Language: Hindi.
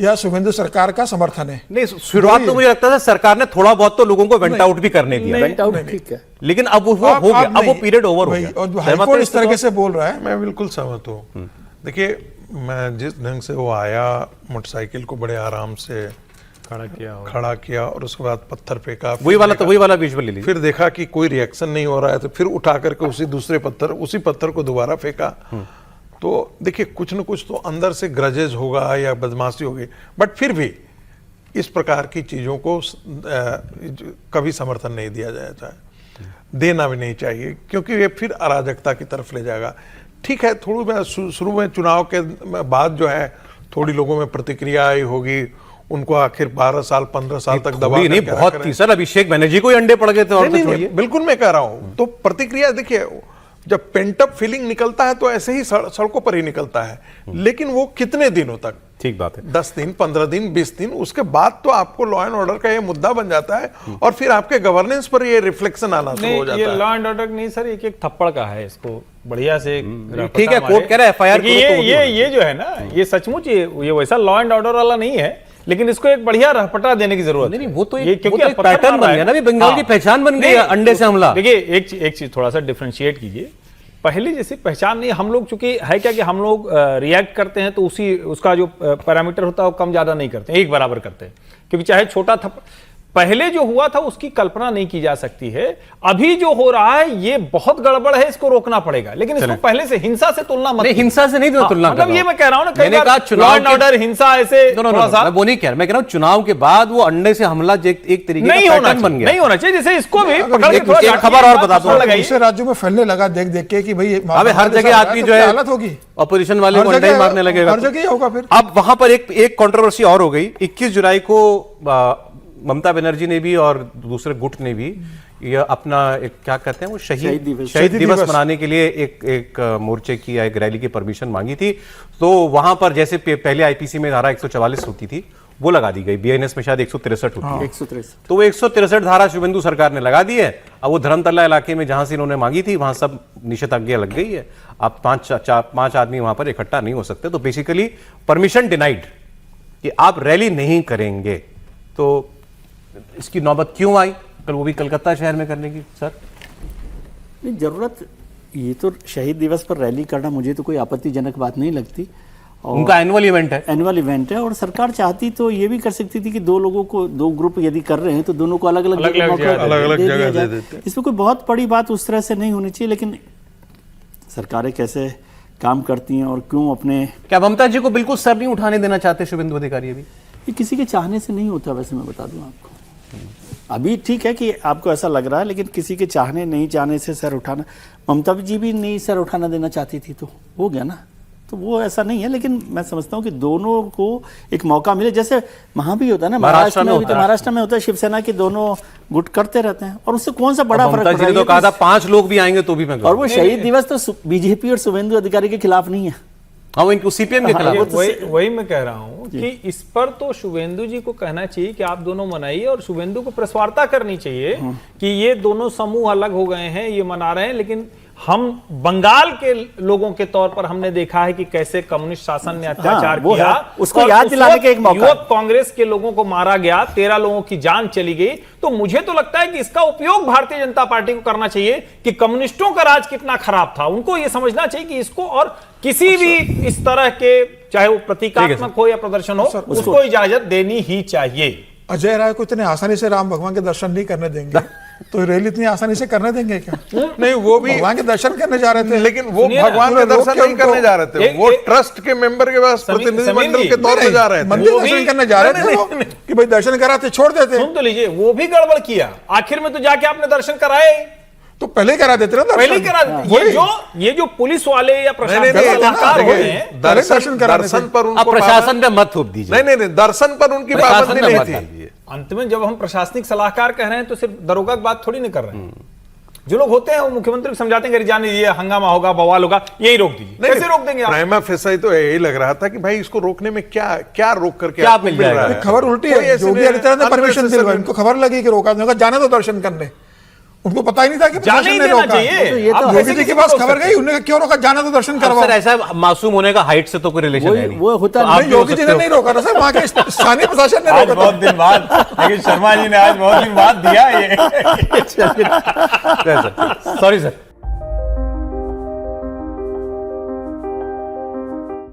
या शुभेंदु सरकार का समर्थन है। नहीं, शुरुआत तो मुझे लगता था सरकार ने थोड़ा बहुत तो लोगों को वेंट आउट भी करने दिया, वेंट आउट ठीक है, लेकिन अब वो हो गया, अब वो पीरियड ओवर हो गया। और हाईकोर्ट इस तरीके से बोल रहा है, मैं बिल्कुल सहमत हूँ। देखिए, मैं जिस ढंग से वो आया, मोटरसाइकिल को बड़े आराम से खड़ा किया और उसके बाद पत्थर फेंका, वही वाला विजुअल ले लीजिए। फिर देखा कि कोई रिएक्शन नहीं हो रहा है तो फिर उठा करके उसी पत्थर को दोबारा फेंका। तो देखिए, कुछ न कुछ तो अंदर से ग्रजेज होगा या बदमाशी होगी, बट फिर भी इस प्रकार की चीजों को कभी समर्थन नहीं दिया जाता है, देना भी नहीं चाहिए, क्योंकि ये फिर अराजकता की तरफ ले जाएगा। ठीक है, थोड़ी शुरू में चुनाव के बाद जो है थोड़ी लोगों में प्रतिक्रिया आई होगी, उनको आखिर 12 साल 15 साल तक दबा नहीं, बहुत थी सर, अभिषेक बनर्जी को ही अंडे पड़ गए थे। और नहीं, बिल्कुल मैं कह रहा हूं, तो प्रतिक्रिया देखिए, जब पेंटअप फीलिंग निकलता है तो ऐसे ही सड़कों पर ही निकलता है, लेकिन वो कितने दिनों तक? ठीक बात है, 10 दिन 15 दिन 20 दिन, उसके बाद तो आपको लॉ एंड ऑर्डर का ये मुद्दा बन जाता है और फिर आपके गवर्नेंस पर ये रिफ्लेक्शन आना शुरू हो जाता है। ये लॉ एंड ऑर्डर नहीं सर, एक थप्पड़ का है, इसको बढ़िया से ठीक है, कोर्ट कह रहा है FIR ये जो है ना, ये सचमुच ये वैसा लॉ एंड ऑर्डर वाला नहीं है, लेकिन इसको एक बढ़िया रहपटा देने की जरूरत है। नहीं, वो तो एक पैटर्न बन गया ना, बंगाल की पहचान बन गई अंडे से हमला। देखिए, एक चीज थोड़ा सा डिफरेंशिएट कीजिए, पहले जैसी पहचान नहीं, हम लोग चूंकि है क्या कि हम लोग रिएक्ट करते हैं तो उसका जो पैरामीटर होता है वो कम ज्यादा नहीं करते हैं, एक बराबर करते हैं, क्योंकि चाहे छोटा था पहले जो हुआ था उसकी कल्पना नहीं की जा सकती है। अभी जो हो रहा है ये बहुत गड़बड़ है, इसको रोकना पड़ेगा, लेकिन इसको पहले से हिंसा से तुलना मत। नहीं, हिंसा से नहीं तुलना, मतलब ये मैं कह रहा हूं ना, मैंने कहा लॉ एंड ऑर्डर हिंसा ऐसे थोड़ा सा मैं वो नहीं कह रहा, मैं कह रहा हूं चुनाव के बाद वो अंडे से हमला एक तरीके का पैटर्न बन गया, नहीं होना चाहिए। जैसे इसको भी एक खबर और बता दो, दूसरे राज्यों में फैलने लगा देख के कि भाई अबे हर जगह आदमी जो है हालत होगी, अपोजिशन वाले को अंडे मारने लगेगा, हर जगह होगा। फिर अब वहां पर एक कंट्रोवर्सी और हो गई। 21 जुलाई को ममता बनर्जी ने भी और दूसरे गुट ने भी ये अपना एक क्या कहते हैं वो शहीद दिवस मनाने के लिए एक मोर्चे की या एक रैली की परमिशन मांगी थी। तो वहां पर जैसे पहले आईपीसी में धारा 144 होती थी वो लगा दी गई, बीएनएस में शायद 163 होती है, 163। तो वो 163 धारा शुभेंदु सरकार ने लगा दी है। अब वो धर्मतला इलाके में जहां से इन्होंने मांगी थी वहां सब निषेधाज्ञा लग गई है। अब 5 आदमी वहां पर इकट्ठा नहीं हो सकते। तो बेसिकली परमिशन डिनाइड कि आप रैली नहीं करेंगे। तो इसकी नौबत क्यों आई कल, वो भी कलकत्ता शहर में करने की? सर नहीं, जरूरत ये तो शहीद दिवस पर रैली करना मुझे तो कोई आपत्तिजनक बात नहीं लगती। उनका एनुअल इवेंट है, और सरकार चाहती तो ये भी कर सकती थी कि दो ग्रुप यदि कर रहे हैं तो दोनों को अलग अलग जगह दे देते। इसमें कोई बहुत बड़ी बात उस तरह से नहीं होनी चाहिए, लेकिन सरकारें कैसे काम करती हैं और क्यों अपने, क्या ममता जी को बिल्कुल सर नहीं उठाने देना चाहते शुभेंदु अधिकारी? अभी ये किसी के चाहने से नहीं होता, वैसे मैं बता दूं आपको। अभी ठीक है कि आपको ऐसा लग रहा है, लेकिन किसी के चाहने नहीं चाहने से सर उठाना, ममता जी भी नहीं सर उठाना देना चाहती थी तो हो गया ना। तो वो ऐसा नहीं है, लेकिन मैं समझता हूँ कि दोनों को एक मौका मिले, जैसे वहां भी होता है ना, महाराष्ट्र में होता है, शिवसेना के दोनों गुट करते रहते हैं और उससे कौन सा बड़ा फर्क पड़ रहा है? तो कहा था 5 लोग भी आएंगे तो भी मैं, और वो शहीद दिवस तो बीजेपी और शुभेंदु अधिकारी के खिलाफ नहीं है, सीपीएम के खिलाफ। वही मैं कह रहा हूं कि इस पर तो शुभेंदु जी को कहना चाहिए कि आप दोनों मनाइए, और शुभेंदु को प्रेस वार्ता करनी चाहिए कि ये दोनों समूह अलग हो गए हैं, ये मना रहे हैं, लेकिन हम बंगाल के लोगों के तौर पर हमने देखा है कि कैसे कम्युनिस्ट शासन ने अत्याचार किया, उसको याद दिलाने का एक मौका। युवक कांग्रेस के लोगों को मारा गया, 13 लोगों की जान चली गई। तो मुझे तो लगता है कि इसका उपयोग भारतीय जनता पार्टी को करना चाहिए कि कम्युनिस्टों का राज कितना खराब था, उनको यह समझना चाहिए कि इसको, और किसी भी इस तरह के चाहे वो प्रतीकात्मक हो या प्रदर्शन हो, उसको इजाजत देनी ही चाहिए। अजय राय को इतने आसानी से राम भगवान के दर्शन नहीं करने देंगे तो रैली इतनी आसानी से करने देंगे क्या? नहीं, वो भी भगवान के दर्शन करने जा रहे थे, लेकिन वो भगवान के दर्शन नहीं करने जा रहे थे, वो ट्रस्ट के मेंबर के पास प्रतिनिधिमंडल के तौर पर जा रहे थे, मंदिर दर्शन करने जा रहे थे कि भाई दर्शन कराते छोड़ देते। सुन तो लीजिए, वो भी गड़बड़ किया, आखिर में तो जाके आपने दर्शन कराए तो पहले करा देते ना, पहले करा देते। ये जो पुलिस वाले या प्रशासन पर प्रशासन में मत थोप दीजिए। नहीं, दर्शन पर उनकी पाबंदी नहीं थी। अंत में जब हम प्रशासनिक सलाहकार कह रहे हैं तो सिर्फ दरोगा की बात थोड़ी नहीं कर रहे हैं। जो लोग होते हैं वो मुख्यमंत्री को समझाते हैं कि जाने दीजिए, हंगामा होगा, बवाल होगा, यही रोक दीजिए। कैसे रोक देंगे आप? प्राइमा फेसाई तो यही लग रहा था कि भाई इसको रोकने में क्या रोक करके क्या मिल जाएगा? खबर उल्टी है, योगी आदित्यनाथ ने परमिशन दिलवाई, इनको खबर लगी कि रोका जाने दो दर्शन करने, उनको पता ही नहीं था कि जाने प्रशासन ही ने देना रोका। चाहिए। ये तो आप योगी ऐसे जी के किसी पास को खबर रोक गई, उन्होंने कहा क्यों रोका, जाना तो दर्शन अब करवाओ। सर ऐसा मासूम होने का हाइट से तो कोई रिलेशन है नहीं। वो होता तो नहीं। आप नहीं, भी हो योगी जी सकते ने हो। नहीं रोका था सर, वहां के स्थानीय प्रशासन ने आज रोका बहुत था। दिन बाद, लेकिन शर्मा जी ने आज बहुत दिन बाद दिया ये। Sorry sir.